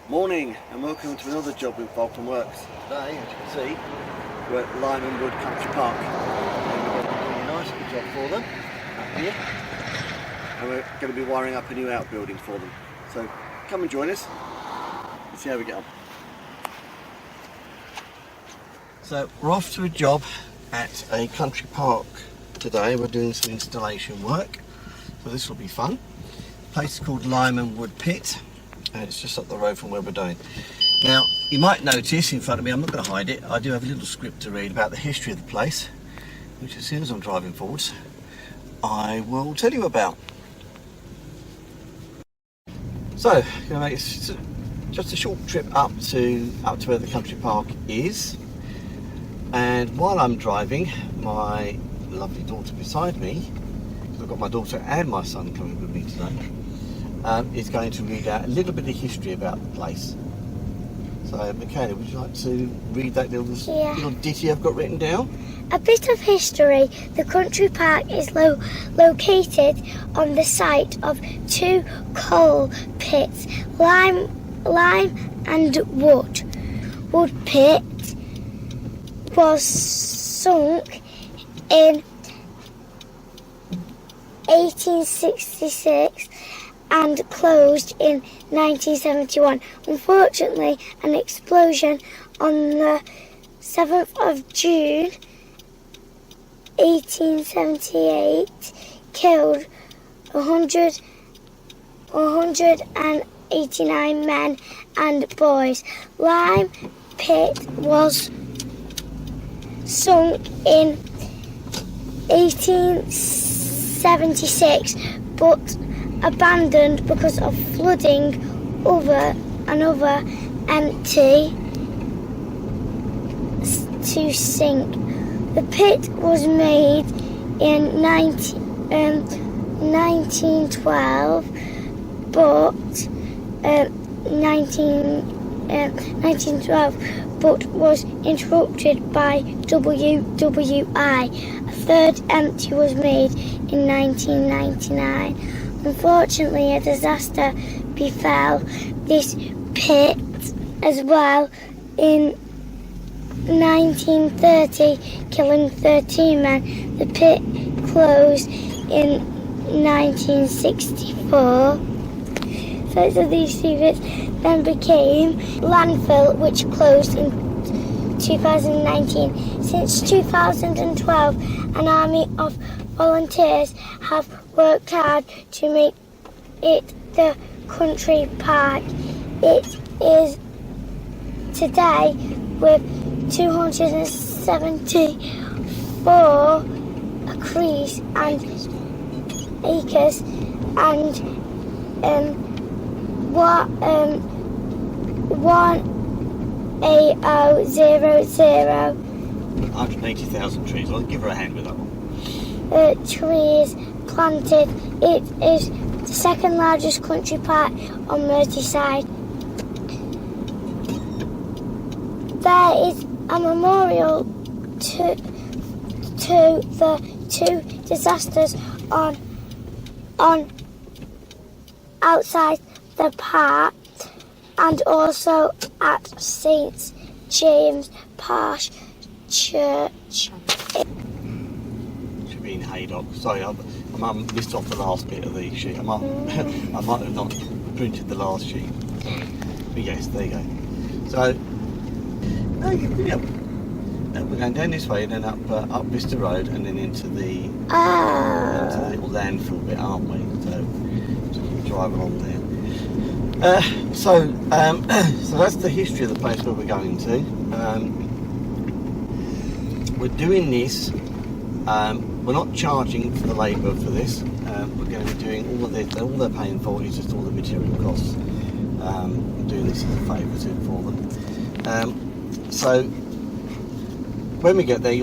Morning and welcome to another job with Vulcan Works. Today, as you can see, we're at Lyman Wood Country Park. And we've got a really nice good job for them up here. And we're going to be wiring up a new outbuilding for them. So come and join us and see how we get on. So we're off to a job at a country park today. We're doing some installation work. So this will be fun. The place is called Lyman Wood Pit. And it's just up the road from where we're doing. Now, you might notice in front of me, I'm not going to hide it, I do have a little script to read about the history of the place, which as soon as I'm driving forwards, I will tell you about. So, going to make just a short trip up to where the country park is. And while I'm driving, my lovely daughter beside me, because I've got my daughter and my son coming with me today, is going to read out a little bit of history about the place. So, Michaela, would you like to read that little ditty I've got written down? A bit of history. The country park is located on the site of two coal pits, lime and wood. Wood pit was sunk in 1866 and closed in 1971. Unfortunately, an explosion on the 7th of June 1878 killed 189 men and boys. Lime Pit was sunk in 1876 but abandoned because of flooding another empty to sink. The pit was made in 1912 but was interrupted by WWI. A third empty was made in 1999. Unfortunately, a disaster befell this pit as well in 1930, killing 13 men. The pit closed in 1964. So these two pits then became landfill, which closed in 2019. Since 2012, an army of volunteers have worked hard to make it the country park it is today, with 274 acres and 180,000 trees. I'll give her a hand with that one. Trees planted. It is the second largest country park on Merseyside. There is a memorial to the two disasters on outside the park and also at St James Parish Church. Should be in Haydock. Sorry, I missed off the last bit of the sheet. I might have not printed the last sheet. But yes, there you go. So, we're going down this way and then up Vista Road and then into the little landfill bit, aren't we? So just drive along there. So that's the history of the place where we're going to. We're doing this. We're not charging for the labour for this. We're going to be doing all of this. All they're paying for is just all the material costs. Doing this as a favour for them. So when we get there,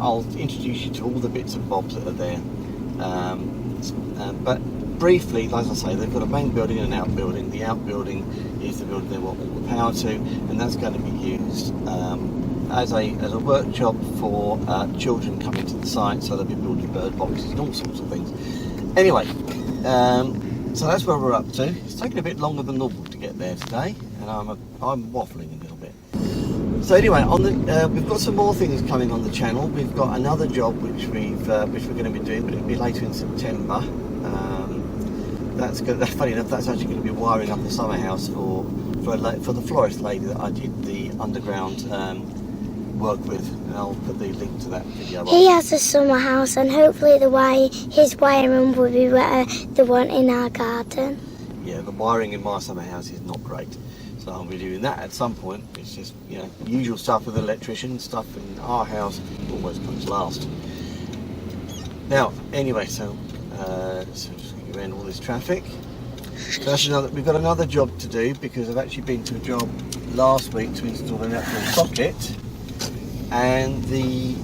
I'll introduce you to all the bits and bobs that are there. But briefly, as I say, they've got a main building and an outbuilding. The outbuilding is the building they want all the power to, and that's going to be used as a workshop for children coming to the site, so they'll be building bird boxes and all sorts of things. Anyway, so that's where we're up to. It's taken a bit longer than normal to get there today, and I'm waffling a little bit. So anyway, on the we've got some more things coming on the channel. We've got another job which we're going to be doing, but it'll be later in September. That's funny enough. That's actually going to be wiring up the summer house for the florist lady that I did the underground work with, and I'll put the link to that video. He has a summer house, and hopefully his wiring will be better than the one in our garden. Yeah, the wiring in my summer house is not great, so I'll be doing that at some point. It's just, you know, usual stuff with electrician stuff in our house always comes last. Now, anyway, so just get around all this traffic. So that's we've got another job to do, because I've actually been to a job last week to install an outdoor socket, and the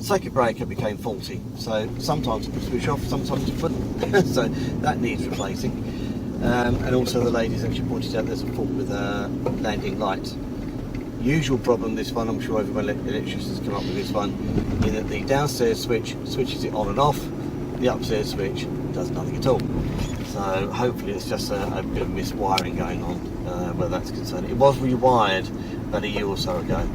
circuit breaker became faulty. So sometimes it would switch off, sometimes it wouldn't. So that needs replacing. And also the ladies actually pointed out there's a fault with a landing light. Usual problem, this one, I'm sure every electrician has come up with this one, in that the downstairs switch switches it on and off, the upstairs switch does nothing at all. So hopefully it's just a bit of miswiring going on, where that's concerned. It was rewired about a year or so ago,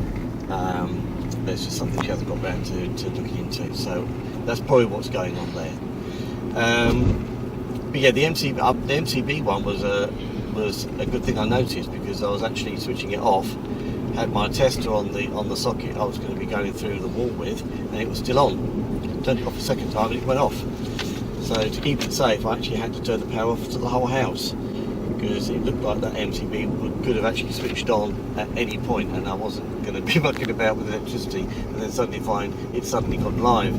but it's just something she hasn't got around to looking into. So that's probably what's going on there. But yeah, the MCB one was a good thing I noticed, because I was actually switching it off, had my tester on the socket I was going to be going through the wall with, and it was still on. Turned it off a second time and it went off. So to keep it safe, I actually had to turn the power off to the whole house, because it looked like that MCB could have actually switched on at any point, and I wasn't going to be mucking about with electricity and then suddenly find it suddenly gone live.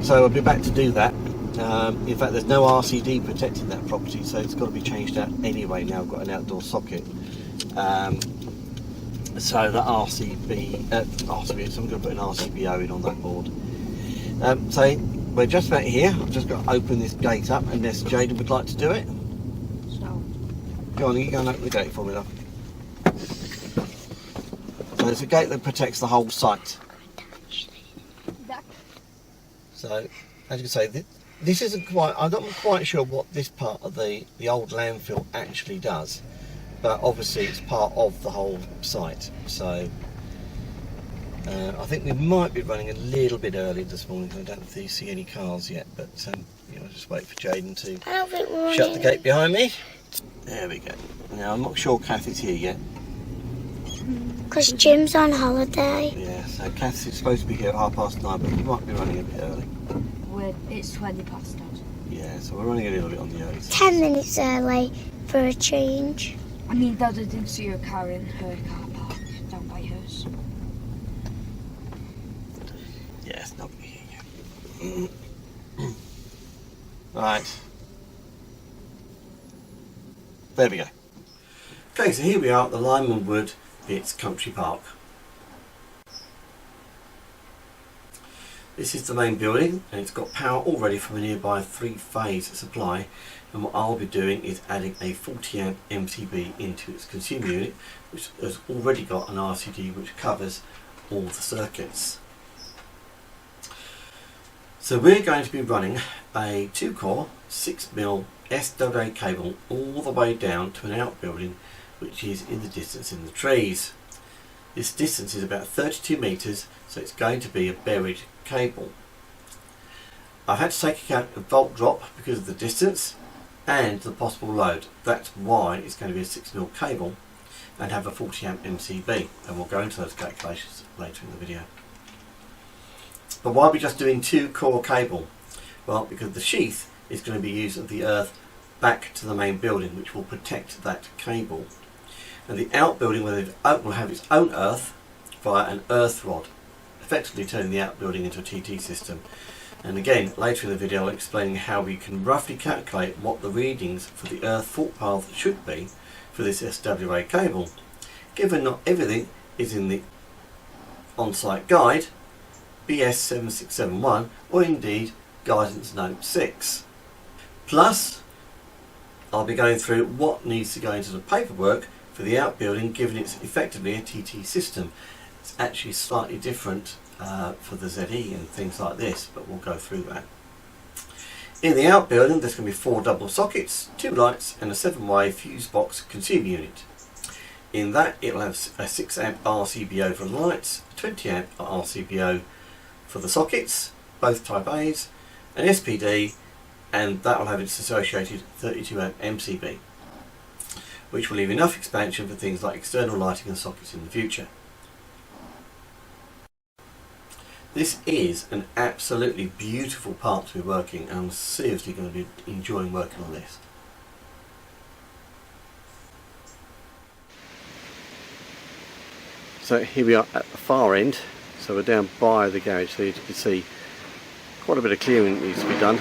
So I'll be back to do that. In fact, there's no RCD protecting that property, so it's got to be changed out anyway. Now I've got an outdoor socket. So the RCB, so I'm going to put an RCBO in on that board. So we're just about here. I've just got to open this gate up, unless Jaden would like to do it. So. Go on, you go and open the gate for me, love. So it's a gate that protects the whole site. So, as you can say, this isn't quite, I'm not quite sure what this part of the old landfill actually does, but obviously it's part of the whole site. So I think we might be running a little bit early this morning. I don't see any cars yet, but you know, just wait for Jaden to shut the gate behind me. There we go. Now I'm not sure Kathy's here yet, because Jim's on holiday. Yeah, so Kathy's supposed to be here at 9:30, but we might be running a bit early. It's 20 past. Yeah, so we're running a little bit on the early side. 10 minutes early for a change. I mean, Dad, I didn't see your car in her car park down by hers. Yeah, it's not here yet. Right. There we go. Okay, so here we are at the Lyman Wood, it's Country Park. This is the main building, and it's got power already from a nearby 3-phase supply, and what I'll be doing is adding a 40 amp MCB into its consumer unit, which has already got an RCD which covers all the circuits. So we're going to be running a 2-core 6mm SWA cable all the way down to an outbuilding which is in the distance in the trees. This distance is about 32 metres, so it's going to be a buried cable. I've had to take account of volt drop because of the distance and the possible load. That's why it's going to be a 6mm cable and have a 40 amp MCB, and we'll go into those calculations later in the video. But why are we just doing 2-core cable? Well, because the sheath is going to be used at the earth back to the main building, which will protect that cable. And the outbuilding will have its own earth via an earth rod, effectively turning the outbuilding into a TT system. And again, later in the video I'll explain how we can roughly calculate what the readings for the earth fault path should be for this SWA cable, given not everything is in the on-site guide, BS 7671, or indeed Guidance Note 6. Plus, I'll be going through what needs to go into the paperwork for the outbuilding, given it's effectively a TT system. It's actually slightly different for the ZE and things like this, but we'll go through that. In the outbuilding there's going to be 4 double sockets, 2 lights and a 7-way fuse box consumer unit. In that it'll have a 6 amp RCBO for the lights, 20 amp RCBO for the sockets, both type A's, an SPD, and that will have its associated 32 amp MCB, which will leave enough expansion for things like external lighting and sockets in the future. This is an absolutely beautiful part to be working, and I'm seriously going to be enjoying working on this. So here we are at the far end, so we're down by the garage, so you can see quite a bit of clearing needs to be done.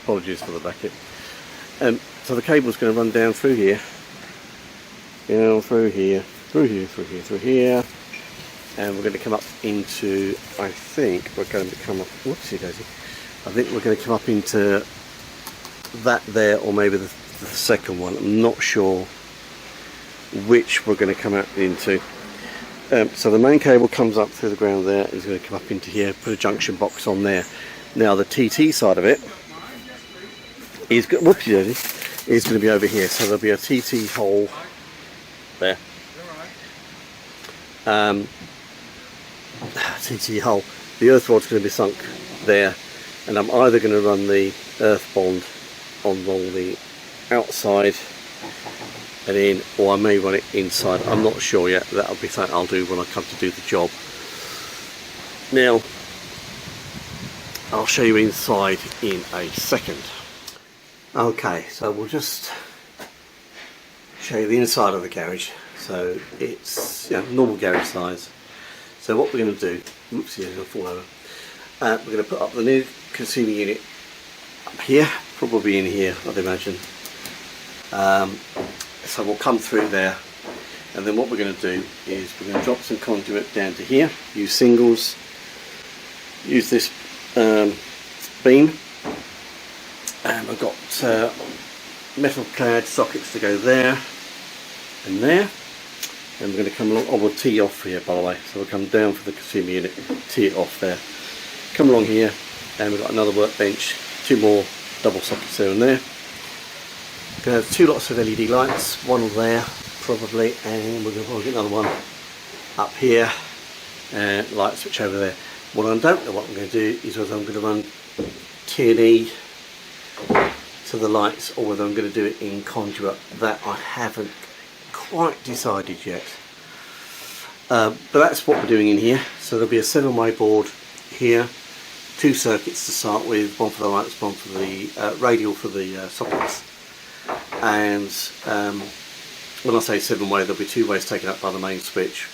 Apologies for the bucket. So the cable's going to run down through here, down through here, through here, through here, through here, and we're going to come up into, I think we're going to come up, whoopsie daisy, I think we're going to come up into that there, or maybe the second one. I'm not sure which we're going to come out into. So the main cable comes up through the ground there, is going to come up into here, put a junction box on there. Now the TT side of it is, whoopsie daisy, is going to be over here, so there'll be a TT hole there. TT hole. The earth rod's going to be sunk there, and I'm either going to run the earth bond along the outside and in, or I may run it inside. I'm not sure yet. That'll be something I'll do when I come to do the job. Now I'll show you inside in a second. Okay, so we'll just show you the inside of the garage. So it's normal garage size. So what we're going to do, oops, yeah, I'm going to fall over. We're going to put up the new consumer unit up here, probably in here, I'd imagine. So we'll come through there, and then what we're going to do is we're going to drop some conduit down to here, use singles, use this beam, and I've got metal clad sockets to go there and there, and we're going to come along. Oh, we'll tee off here, by the way, so we'll come down for the consumer unit, tee it off there, come along here, and we've got another workbench, 2 more double sockets there and there. We're going to have 2 lots of LED lights, one there probably, and we're going to probably get another one up here, and light switch over there. What I don't know what I'm going to do is whether I'm going to run T&E to the lights, or whether I'm going to do it in conduit. That I haven't quite decided yet. But that's what we're doing in here. So there'll be a 7-way board here, 2 circuits to start with, one for the lights, one for the radial for the sockets. And when I say 7-way, there'll be 2 ways taken up by the main switch.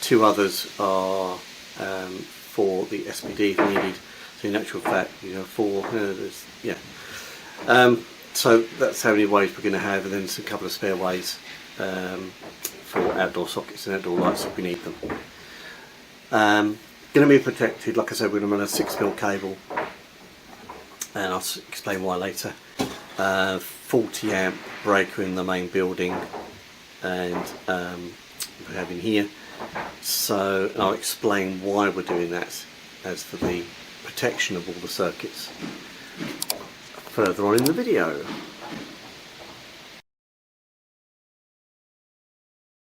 2 others are for the SPD if needed. So in actual fact, 4. So that's how many ways we're going to have, and then a couple of spare ways for outdoor sockets and outdoor lights if we need them. Going to be protected, like I said, we're going to run a 6mm cable, and I'll explain why later. 40 amp breaker in the main building, and we have in here. So I'll explain why we're doing that as for the protection of all the circuits further on in the video.